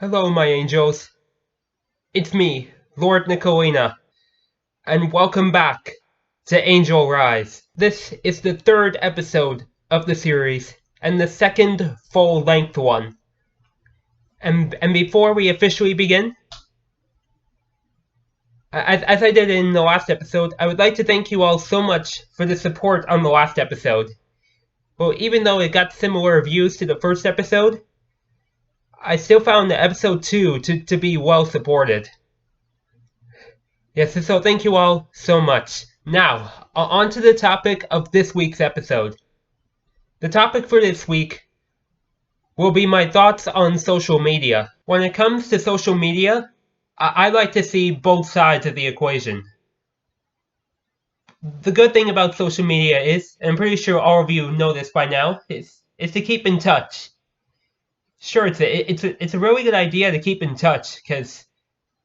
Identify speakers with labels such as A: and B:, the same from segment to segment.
A: Hello, my angels. It's me, Lord Nicolina, and welcome back to Angel Rise. This is the third episode of the series, and the second full-length one. And before we officially begin, as I did in the last episode, I would like to thank you all so much for the support on the last episode. Well, even though it got similar views to the first episode, I still found the episode 2 to be well supported. Yes, so thank you all so much. Now, on to the topic of this week's episode. The topic for this week will be my thoughts on social media. When it comes to social media, I like to see both sides of the equation. The good thing about social media is, and I'm pretty sure all of you know this by now, is to keep in touch. Sure, it's a really good idea to keep in touch, because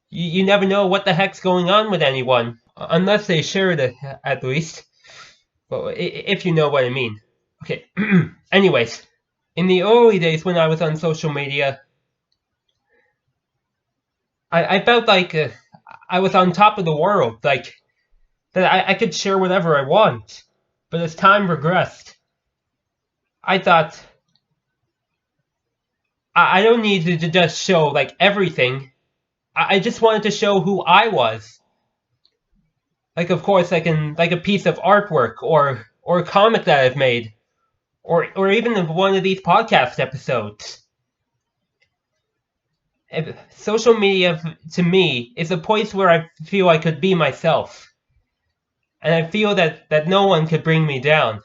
A: you never know what the heck's going on with anyone, unless they share it, at least. Well, if you know what I mean. Okay, anyways, in the early days when I was on social media, I felt like I was on top of the world, like, that I could share whatever I want. But as time progressed, I thought, I don't need to just show, like, everything. I just wanted to show who I was. Like, of course, like a piece of artwork or a comic that I've made, or even one of these podcast episodes. Social media, to me, is a place where I feel I could be myself. And I feel that no one could bring me down.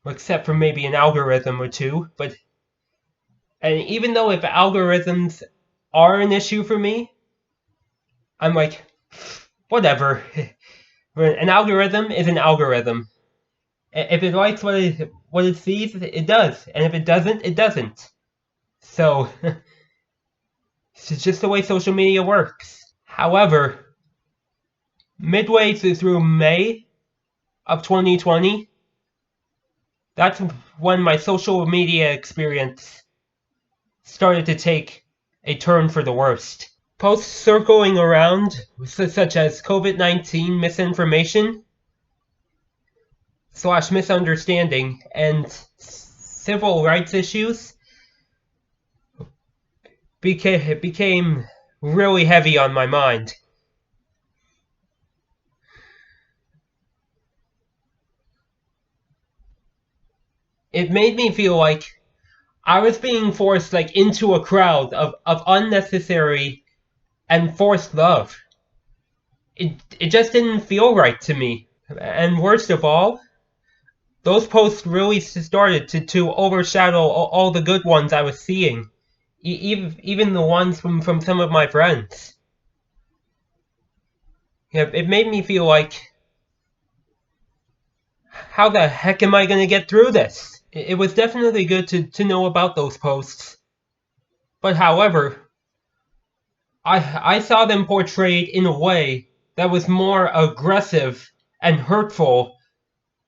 A: Except for maybe an algorithm or two, and even though if algorithms are an issue for me, I'm like, whatever. An algorithm is an algorithm. If it likes what it sees, it does. And if it doesn't, it doesn't. So, it's just the way social media works. However, midway through May of 2020, that's when my social media experience started to take a turn for the worst. Posts circling around, such as COVID-19 misinformation / misunderstanding and civil rights issues, became really heavy on my mind. It made me feel like I was being forced into a crowd of unnecessary and forced love. It just didn't feel right to me. And worst of all, those posts really started to overshadow all the good ones I was seeing. Even the ones from some of my friends. Yeah, it made me feel like, how the heck am I going to get through this? It was definitely good to know about those posts. But however, I saw them portrayed in a way that was more aggressive and hurtful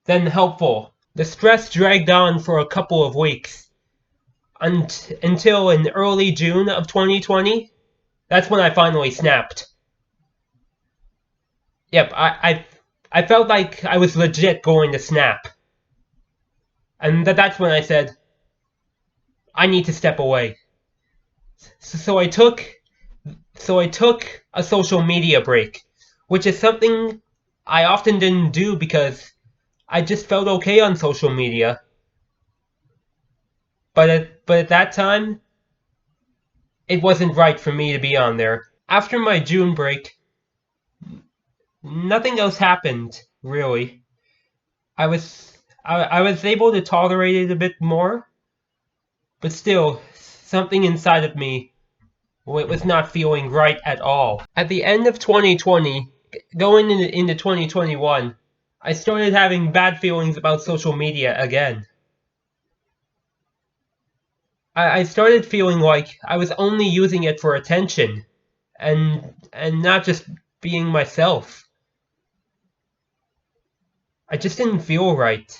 A: than helpful. The stress dragged on for a couple of weeks. Until in early June of 2020, that's when I finally snapped. Yep, I felt like I was legit going to snap. And that's when I said, I need to step away. So I took a social media break, which is something I often didn't do because I just felt okay on social media. But at that time, it wasn't right for me to be on there. After my June break, nothing else happened, really. I was able to tolerate it a bit more, but still, something inside of me was not feeling right at all. At the end of 2020, going into 2021, I started having bad feelings about social media again. I started feeling like I was only using it for attention, and not just being myself. I just didn't feel right.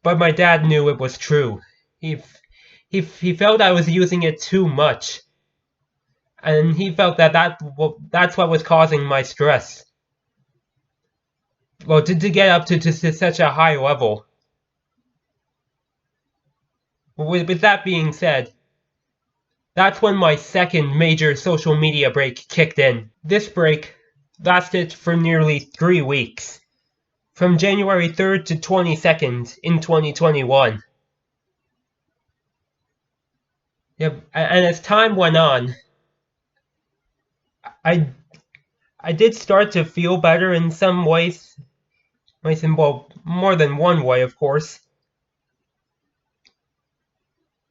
A: But my dad knew it was true. he felt I was using it too much. And he felt that's what was causing my stress. Well, to get up to such a high level. With that being said, that's when my second major social media break kicked in. This break lasted for nearly 3 weeks, from January 3rd to 22nd in 2021. Yep, and as time went on, I did start to feel better in some ways. Well, more than one way, of course.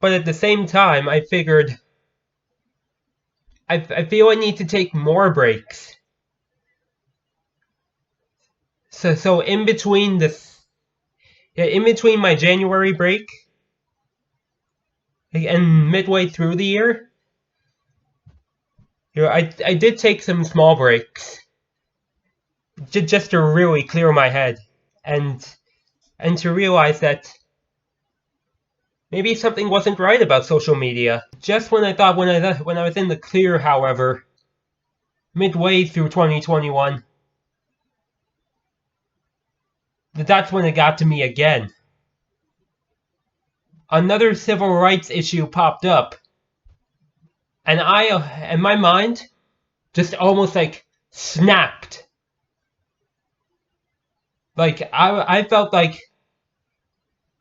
A: But at the same time, I figured I feel I need to take more breaks. So in between my January break and midway through the year, I did take some small breaks just to really clear my head and to realize that maybe something wasn't right about social media. Just when I thought when I was in the clear, however, midway through 2021, that's when it got to me again. Another civil rights issue popped up, and my mind just almost like snapped. Like I felt like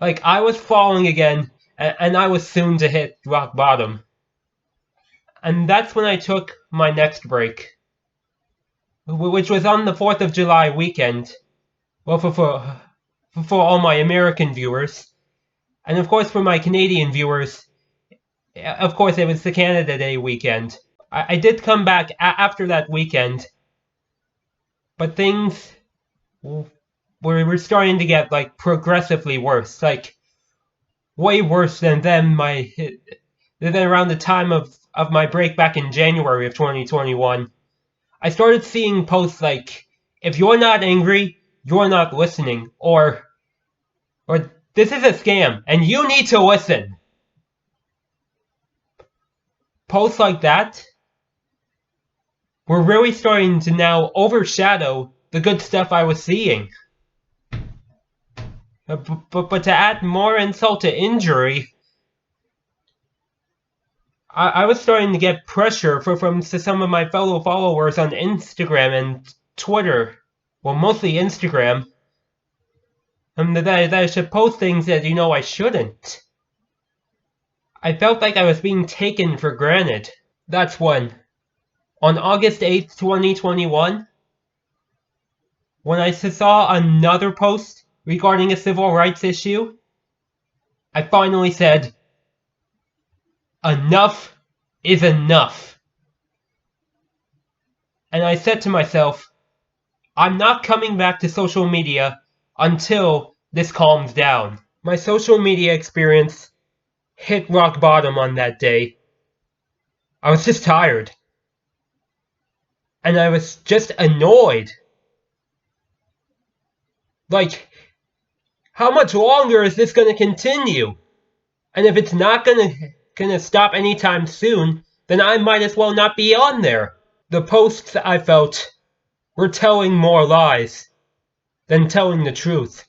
A: I was falling again, and I was soon to hit rock bottom. And that's when I took my next break, which was on the 4th of July weekend. Well, for all my American viewers, and of course for my Canadian viewers, of course it was the Canada Day weekend. I did come back after that weekend, but things were starting to get like progressively worse, like way worse than around the time of my break back in January of 2021. I started seeing posts like, if you're not angry, you're not listening, or this is a scam and you need to listen. Posts like that were really starting to now overshadow the good stuff I was seeing. But to add more insult to injury, I was starting to get pressure from some of my fellow followers on Instagram and Twitter. Well, mostly Instagram. That I should post things that I shouldn't. I felt like I was being taken for granted. That's when, on August 8th, 2021, when I saw another post regarding a civil rights issue, I finally said, enough is enough. And I said to myself, I'm not coming back to social media until this calms down. My social media experience hit rock bottom on that day. I was just tired. And I was just annoyed. Like, how much longer is this gonna continue? And if it's not gonna stop anytime soon, then I might as well not be on there. The posts, I felt, were telling more lies than telling the truth.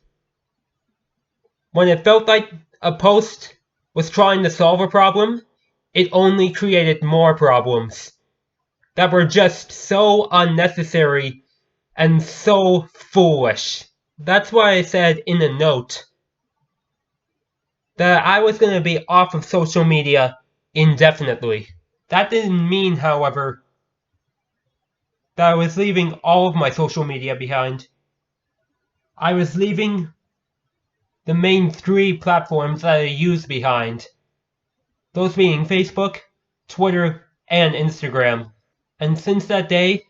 A: When it felt like a post was trying to solve a problem, it only created more problems that were just so unnecessary and so foolish. That's why I said in a note that I was going to be off of social media indefinitely. That didn't mean, however, that I was leaving all of my social media behind. I was leaving the main 3 platforms that I use behind. Those being Facebook, Twitter, and Instagram. And since that day,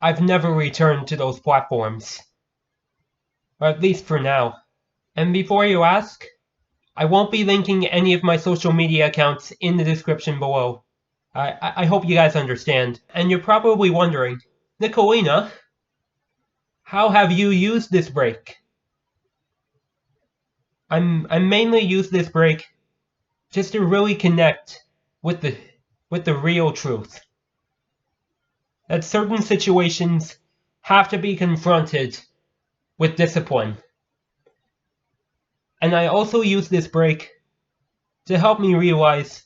A: I've never returned to those platforms. Or at least for now. And before you ask, I won't be linking any of my social media accounts in the description below. I hope you guys understand. And you're probably wondering, Nicolina, how have you used this break? I mainly used this break just to really connect with the real truth. That certain situations have to be confronted with discipline. And I also use this break to help me realize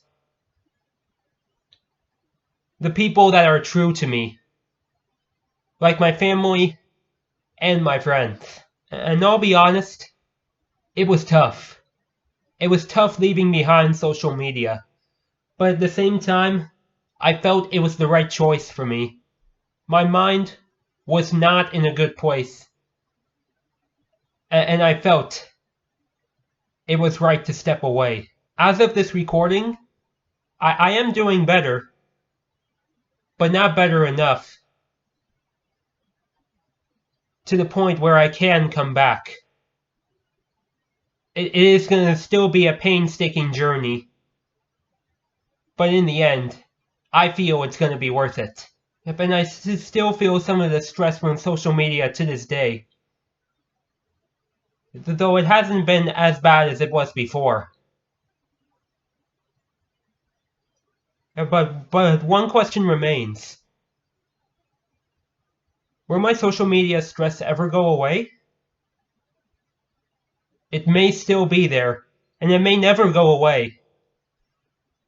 A: the people that are true to me, like my family and my friends. And I'll be honest, it was tough. It was tough leaving behind social media. But at the same time, I felt it was the right choice for me. My mind was not in a good place. And I felt it was right to step away. As of this recording, I am doing better, but not better enough to the point where I can come back. It is going to still be a painstaking journey, but in the end, I feel it's going to be worth it. And I still feel some of the stress from social media to this day, though it hasn't been as bad as it was before. But one question remains. Will my social media stress ever go away? It may still be there, and it may never go away.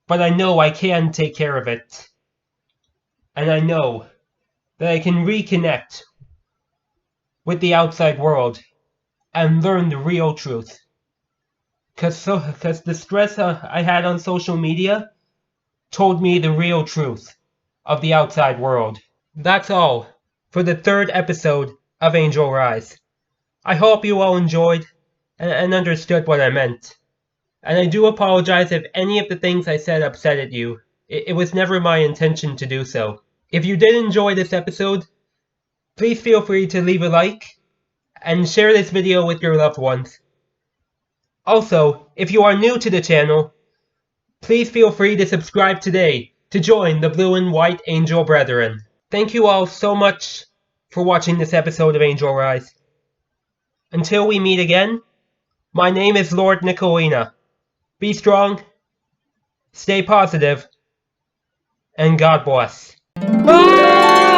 A: But I know I can take care of it. And I know that I can reconnect with the outside world and learn the real truth. Because the stress I had on social media told me the real truth of the outside world. That's all for the third episode of Angel Rise. I hope you all enjoyed and understood what I meant. And I do apologize if any of the things I said upsetted you. It was never my intention to do so. If you did enjoy this episode, please feel free to leave a like and share this video with your loved ones. Also, if you are new to the channel, please feel free to subscribe today to join the Blue and White Angel Brethren. Thank you all so much for watching this episode of Angel Rise. Until we meet again, my name is Lord Nicolina. Be strong, stay positive, and God bless. Ah!